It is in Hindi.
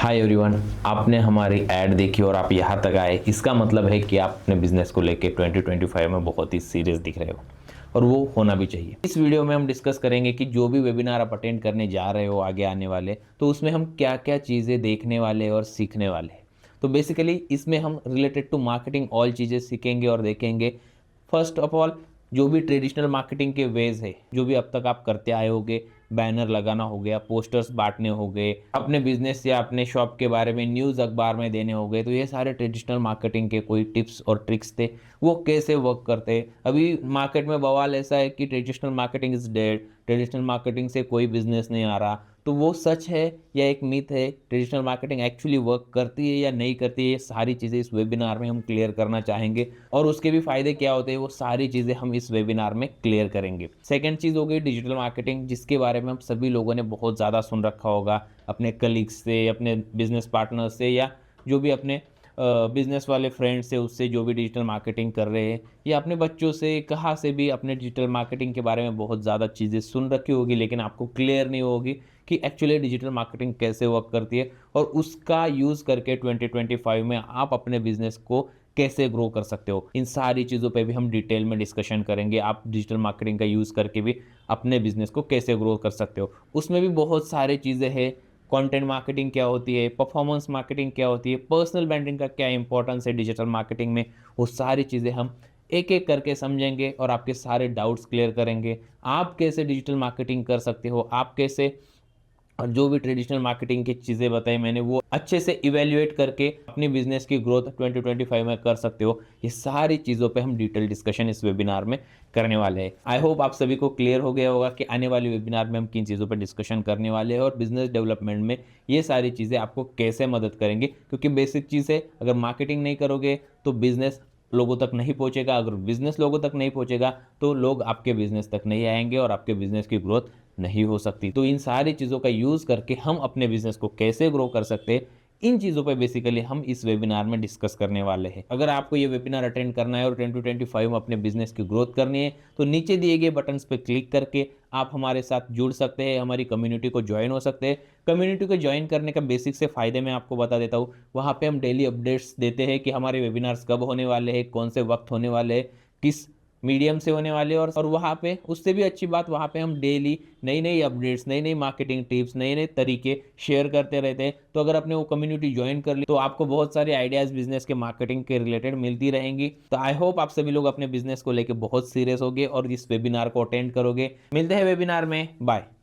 हाय एवरीवन, आपने हमारी ऐड देखी और आप यहाँ तक आए, इसका मतलब है कि आप अपने बिजनेस को लेके 2025 में बहुत ही सीरियस दिख रहे हो और वो होना भी चाहिए। इस वीडियो में हम डिस्कस करेंगे कि जो भी वेबिनार आप अटेंड करने जा रहे हो आगे आने वाले, तो उसमें हम क्या क्या चीज़ें देखने वाले और सीखने वाले हैं। तो बेसिकली इसमें हम रिलेटेड टू मार्केटिंग ऑल चीज़ें सीखेंगे और देखेंगे। फर्स्ट ऑफ ऑल, जो भी ट्रेडिशनल मार्केटिंग के वेज है, जो भी अब तक आप करते आए होगे, बैनर लगाना हो गया, पोस्टर्स बांटने हो गए, अपने बिजनेस या अपने शॉप के बारे में न्यूज़ अखबार में देने हो गए, तो ये सारे ट्रेडिशनल मार्केटिंग के कोई टिप्स और ट्रिक्स थे। वो कैसे वर्क करते हैं। अभी मार्केट में बवाल ऐसा है कि traditional marketing is dead, traditional marketing से कोई बिजनेस नहीं आ रहा। तो वो सच है या एक मिथ है, ट्रेडिशनल मार्केटिंग एक्चुअली वर्क करती है या नहीं करती है, ये सारी चीज़ें इस वेबिनार में हम क्लियर करना चाहेंगे। और उसके भी फायदे क्या होते हैं, वो सारी चीज़ें हम इस वेबिनार में क्लियर करेंगे। सेकंड चीज़ हो गई डिजिटल मार्केटिंग, जिसके बारे में हम सभी लोगों ने बहुत ज़्यादा सुन रखा होगा अपने कलीग्स से, अपने बिजनेस पार्टनर से, या जो भी अपने बिजनेस वाले फ्रेंड्स से, उससे जो भी डिजिटल मार्केटिंग कर रहे हैं, या अपने बच्चों से, कहाँ से भी अपने डिजिटल मार्केटिंग के बारे में बहुत ज़्यादा चीज़ें सुन रखी होगी, लेकिन आपको क्लियर नहीं होगी कि एक्चुअली डिजिटल मार्केटिंग कैसे वर्क करती है और उसका यूज़ करके 2025 में आप अपने बिजनेस को कैसे ग्रो कर सकते हो। इन सारी चीज़ों पे भी हम डिटेल में डिस्कशन करेंगे। आप डिजिटल मार्केटिंग का यूज़ करके भी अपने बिजनेस को कैसे ग्रो कर सकते हो। उसमें भी बहुत सारी चीज़ें हैं। कंटेंट मार्केटिंग क्या होती है, परफॉर्मेंस मार्केटिंग क्या होती है, पर्सनल ब्रांडिंग का क्या इंपॉर्टेंस है डिजिटल मार्केटिंग में, वो सारी चीज़ें हम एक एक करके समझेंगे और आपके सारे डाउट्स क्लियर करेंगे। आप कैसे डिजिटल मार्केटिंग कर सकते हो, आप कैसे, और जो भी ट्रेडिशनल मार्केटिंग की चीज़ें बताई मैंने, वो अच्छे से इवैल्यूएट करके अपनी बिजनेस की ग्रोथ 2025 में कर सकते हो। ये सारी चीज़ों पे हम डिटेल डिस्कशन इस वेबिनार में करने वाले हैं। आई होप आप सभी को क्लियर हो गया होगा कि आने वाले वेबिनार में हम किन चीज़ों पर डिस्कशन करने वाले हैं और बिजनेस डेवलपमेंट में ये सारी चीज़ें आपको कैसे मदद करेंगे। क्योंकि बेसिक चीज़ है, अगर मार्केटिंग नहीं करोगे तो बिजनेस लोगों तक नहीं पहुंचेगा, अगर बिजनेस लोगों तक नहीं पहुंचेगा तो लोग आपके बिजनेस तक नहीं आएंगे और आपके बिजनेस की ग्रोथ नहीं हो सकती। तो इन सारी चीज़ों का यूज़ करके हम अपने बिजनेस को कैसे ग्रो कर सकते हैं, इन चीज़ों पे बेसिकली हम इस वेबिनार में डिस्कस करने वाले हैं। अगर आपको ये वेबिनार अटेंड करना है और 2025 में अपने बिजनेस की ग्रोथ करनी है, तो नीचे दिए गए बटन्स पे क्लिक करके आप हमारे साथ जुड़ सकते हैं, हमारी कम्युनिटी को ज्वाइन हो सकते हैं। कम्युनिटी को ज्वाइन करने का बेसिक से फ़ायदे मैं आपको बता देता हूँ। वहाँ पे हम डेली अपडेट्स देते हैं कि हमारे वेबिनार्स कब होने वाले हैं, कौन से वक्त होने वाले हैं, किस मीडियम से होने वाले हैं। और वहाँ पे उससे भी अच्छी बात, वहाँ पे हम डेली नई नई अपडेट्स, नई नई मार्केटिंग टिप्स, नए नए तरीके शेयर करते रहते हैं। तो अगर आपने वो कम्युनिटी ज्वाइन कर ली तो आपको बहुत सारे आइडियाज़ बिजनेस के मार्केटिंग के रिलेटेड मिलती रहेंगी। तो आई होप आप सभी लोग अपने बिजनेस को लेकर बहुत सीरियस होगे और इस वेबिनार को अटेंड करोगे। मिलते हैं वेबिनार में, बाय।